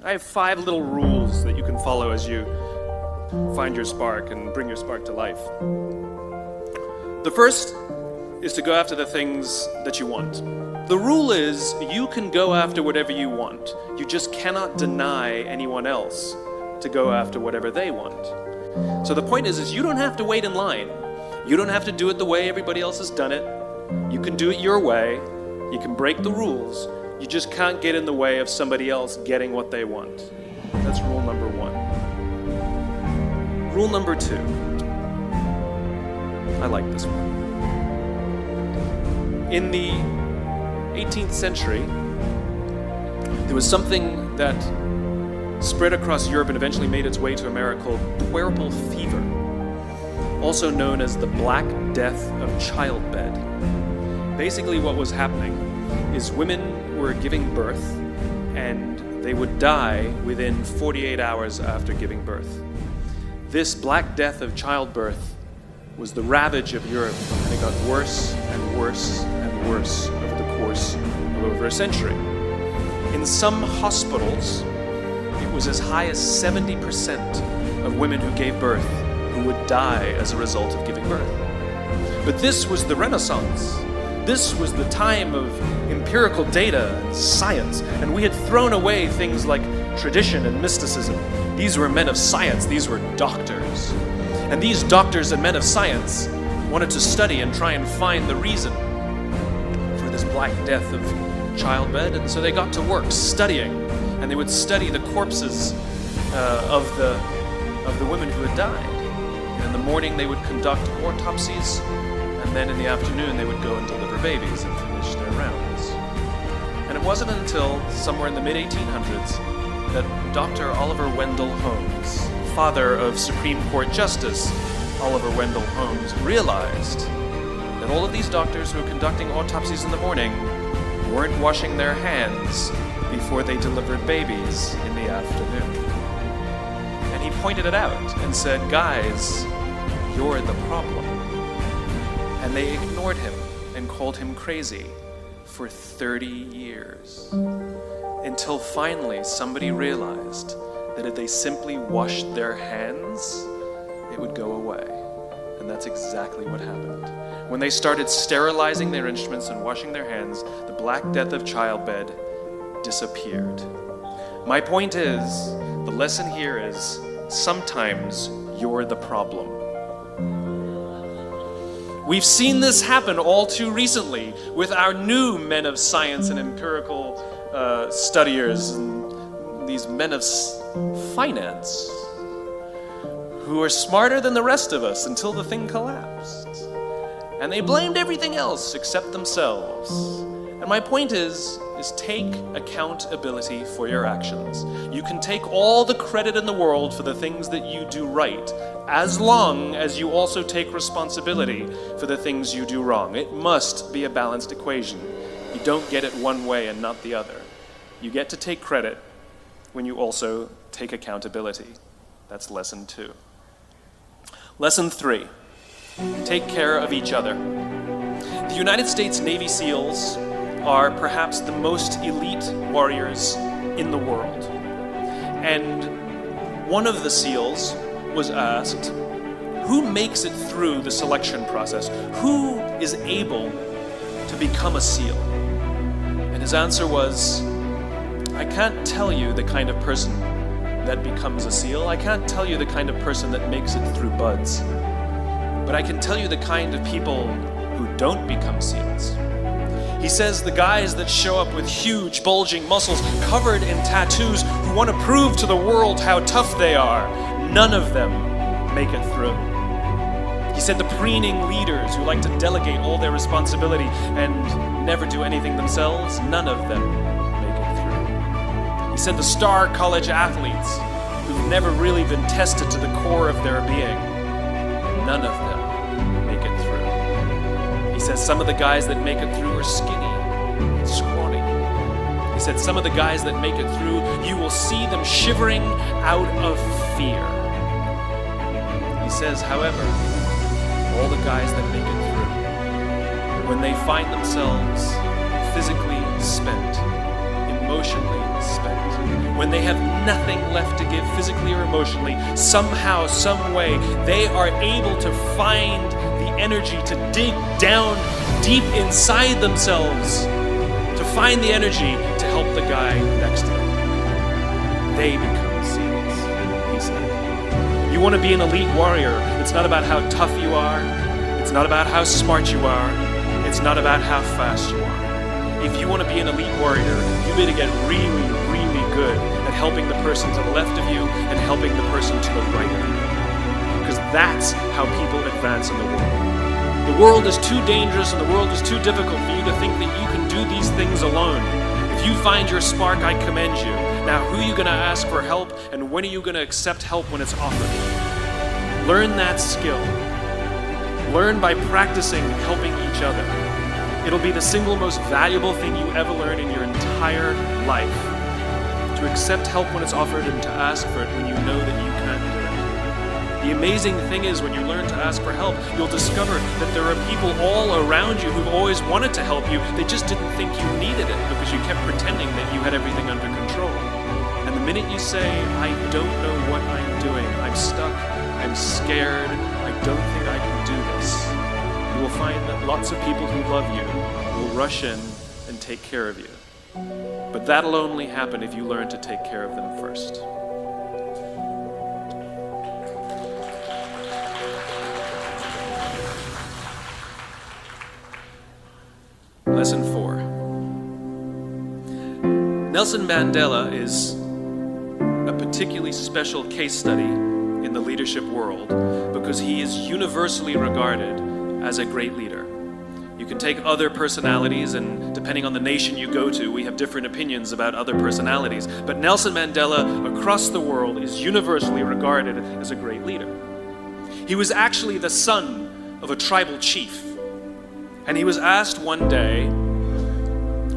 I have 5 little rules that you can follow as you find your spark and bring your spark to life. The first is to go after the things that you want. The rule is you can go after whatever you want. You just cannot deny anyone else to go after whatever they want. So the point is you don't have to wait in line. You don't have to do it the way everybody else has done it. You can do it your way. You can break the rules. You just can't get in the way of somebody else getting what they want. That's rule number 1. Rule number 2. I like this one. In the 18th century, there was something that spread across Europe and eventually made its way to America called puerperal fever, also known as the Black Death of childbed. Basically what was happening is women were giving birth and they would die within 48 hours after giving birth. This Black Death of childbirth was the ravage of Europe, and it got worse and worse and worse over the course of over a century. In some hospitals, it was as high as 70% of women who gave birth who would die as a result of giving birth. But this was the Renaissance. This was the time of empirical data and science, and we had thrown away things like tradition and mysticism. These were men of science, these were doctors. And these doctors and men of science wanted to study and try and find the reason for this Black Death of childbed, and so they got to work studying, and they would study the corpses of the women who had died. And in the morning they would conduct autopsies, and then in the afternoon they would go and deliver babies and finish their rounds. And it wasn't until somewhere in the mid-1800s that Dr. Oliver Wendell Holmes, father of Supreme Court Justice Oliver Wendell Holmes, realized that all of these doctors who were conducting autopsies in the morning weren't washing their hands before they delivered babies in the afternoon. And he pointed it out and said, "Guys, you're the problem." And they ignored him and called him crazy for 30 years. Until finally somebody realized that if they simply washed their hands, it would go away. And that's exactly what happened. When they started sterilizing their instruments and washing their hands, the Black Death of childbed disappeared. My point is, the lesson here is, sometimes you're the problem. We've seen this happen all too recently with our new men of science and empirical studiers and these men of finance who are smarter than the rest of us until the thing collapsed. And they blamed everything else except themselves. And my point is take accountability for your actions. You can take all the credit in the world for the things that you do right, as long as you also take responsibility for the things you do wrong. It must be a balanced equation. You don't get it one way and not the other. You get to take credit when you also take accountability. That's lesson 2. Lesson 3, take care of each other. The United States Navy SEALs are perhaps the most elite warriors in the world. And one of the SEALs was asked, who makes it through the selection process? Who is able to become a SEAL? And his answer was, I can't tell you the kind of person that becomes a SEAL. I can't tell you the kind of person that makes it through buds. But I can tell you the kind of people who don't become SEALs. He says the guys that show up with huge, bulging muscles, covered in tattoos, who want to prove to the world how tough they are, none of them make it through. He said the preening leaders who like to delegate all their responsibility and never do anything themselves, none of them make it through. He said the star college athletes who've never really been tested to the core of their being, none of them make it through. He says some of the guys that make it through are skinny, scrawny. He said some of the guys that make it through, you will see them shivering out of fear. He says, however, all the guys that make it through, when they find themselves physically spent, emotionally spent, when they have nothing left to give physically or emotionally, somehow, some way, they are able to find the energy to dig down deep inside themselves, to find the energy to help the guy next to them. They become SEALs, he said. You want to be an elite warrior. It's not about how tough you are. It's not about how smart you are. It's not about how fast you are. If you want to be an elite warrior, you better get really, really good at helping the person to the left of you and helping the person to the right of you. Because that's how people advance in the world. The world is too dangerous and the world is too difficult for you to think that you can do these things alone. If you find your spark, I commend you. Now, who are you going to ask for help, and when are you going to accept help when it's offered? Learn that skill. Learn by practicing helping each other. It'll be the single most valuable thing you ever learn in your entire life. To accept help when it's offered and to ask for it when you know that you can't do it. The amazing thing is, when you learn to ask for help, you'll discover that there are people all around you who've always wanted to help you. They just didn't think you needed it because you kept pretending that you had everything under control. And the minute you say, I don't know what I'm doing, I'm stuck, I'm scared, I don't think I can do this, you will find that lots of people who love you will rush in and take care of you. But that'll only happen if you learn to take care of them first. Lesson 4. Nelson Mandela is a particularly special case study in the leadership world because he is universally regarded as a great leader. You can take other personalities, and depending on the nation you go to, we have different opinions about other personalities. But Nelson Mandela across the world is universally regarded as a great leader. He was actually the son of a tribal chief. And he was asked one day,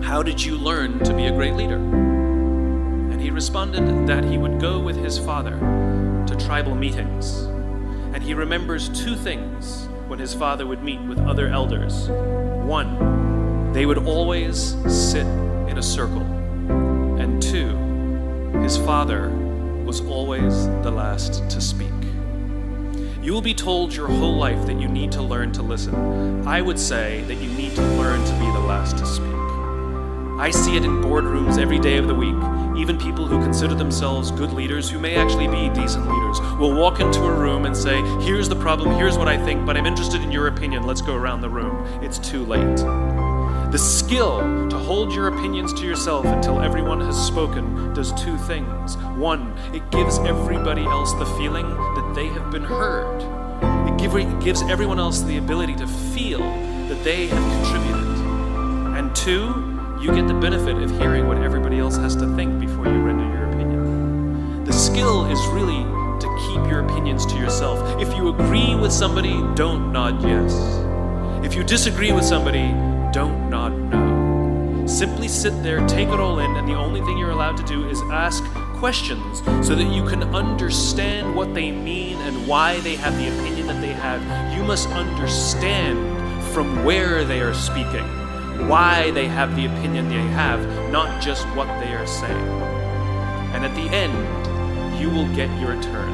how did you learn to be a great leader? And he responded that he would go with his father to tribal meetings. And he remembers two things when his father would meet with other elders. One, they would always sit in a circle. And two, his father was always the last to speak. You will be told your whole life that you need to learn to listen. I would say that you need to learn to be the last to speak. I see it in boardrooms every day of the week. Even people who consider themselves good leaders, who may actually be decent leaders, will walk into a room and say, here's the problem, here's what I think, but I'm interested in your opinion, let's go around the room. It's too late. The skill to hold your opinions to yourself until everyone has spoken does two things. One, it gives everybody else the feeling that they have been heard. It gives everyone else the ability to feel that they have contributed. And two, you get the benefit of hearing what everybody else has to think before you render your opinion. The skill is really to keep your opinions to yourself. If you agree with somebody, don't nod yes. If you disagree with somebody, don't nod no. Simply sit there, take it all in, and the only thing you're allowed to do is ask questions so that you can understand what they mean and why they have the opinion that they have. You must understand from where they are speaking, why they have the opinion they have, not just what they are saying. And at the end, you will get your turn.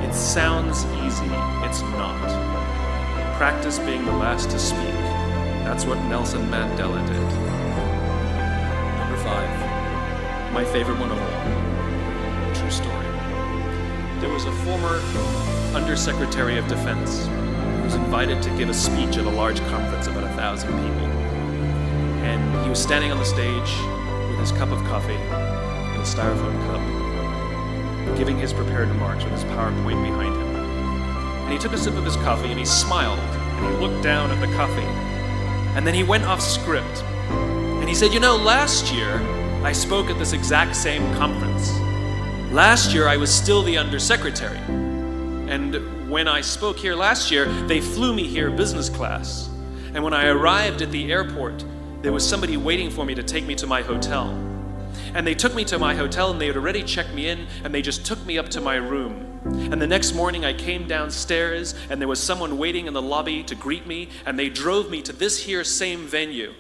It sounds easy, it's not. Practice being the last to speak. That's what Nelson Mandela did. Number 5, my favorite one of all, true story. There was a former Undersecretary of Defense who was invited to give a speech at a large conference of about 1,000 people. And he was standing on the stage with his cup of coffee in a styrofoam cup, giving his prepared remarks with his PowerPoint behind him. And he took a sip of his coffee and he smiled and he looked down at the coffee. And then he went off script. And he said, you know, last year I spoke at this exact same conference. Last year I was still the undersecretary. And when I spoke here last year, they flew me here business class. And when I arrived at the airport, there was somebody waiting for me to take me to my hotel. And they took me to my hotel and they had already checked me in and they just took me up to my room. And the next morning I came downstairs and there was someone waiting in the lobby to greet me and they drove me to this here same venue.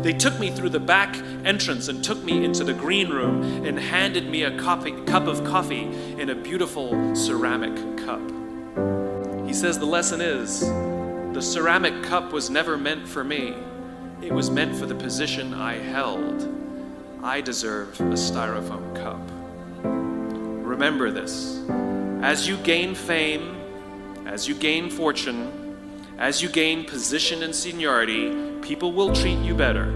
They took me through the back entrance and took me into the green room and handed me a cup of coffee in a beautiful ceramic cup. He says the lesson is, the ceramic cup was never meant for me. It was meant for the position I held. I deserve a styrofoam cup. Remember this. As you gain fame, as you gain fortune, as you gain position and seniority, people will treat you better.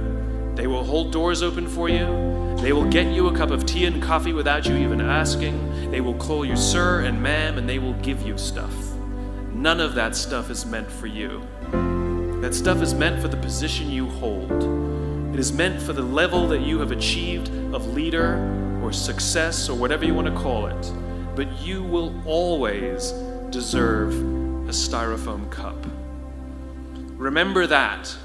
They will hold doors open for you. They will get you a cup of tea and coffee without you even asking. They will call you sir and ma'am, and they will give you stuff. None of that stuff is meant for you. That stuff is meant for the position you hold. It is meant for the level that you have achieved of leader or success or whatever you want to call it. But you will always deserve a styrofoam cup. Remember that.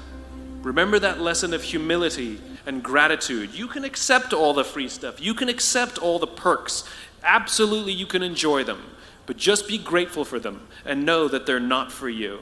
Remember that lesson of humility and gratitude. You can accept all the free stuff. You can accept all the perks. Absolutely, you can enjoy them. But just be grateful for them and know that they're not for you.